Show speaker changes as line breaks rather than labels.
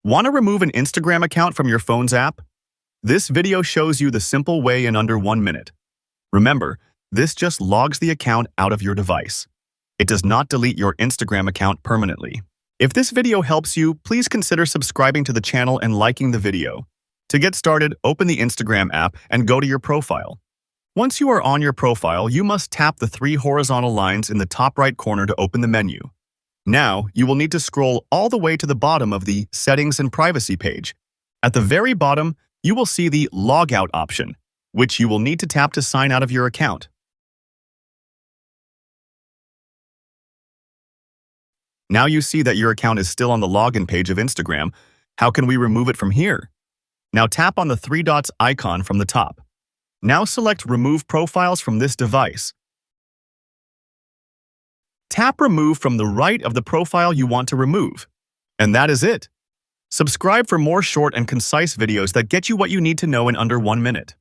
Want to remove an Instagram account from your phone's app? This video shows you the simple way in under 1 minute. Remember, this just logs the account out of your device. It does not delete your Instagram account permanently. If this video helps you, please consider subscribing to the channel and liking the video. To get started, open the Instagram app and go to your profile. Once you are on your profile, you must tap the 3 horizontal lines in the top right corner to open the menu. Now, you will need to scroll all the way to the bottom of the Settings and Privacy page. At the very bottom, you will see the Logout option, which you will need to tap to sign out of your account. Now you see that your account is still on the login page of Instagram. How can we remove it from here? Now tap on the 3 dots icon from the top. Now select Remove Profiles from this device. Tap Remove from the right of the profile you want to remove. And that is it. Subscribe for more short and concise videos that get you what you need to know in under 1 minute.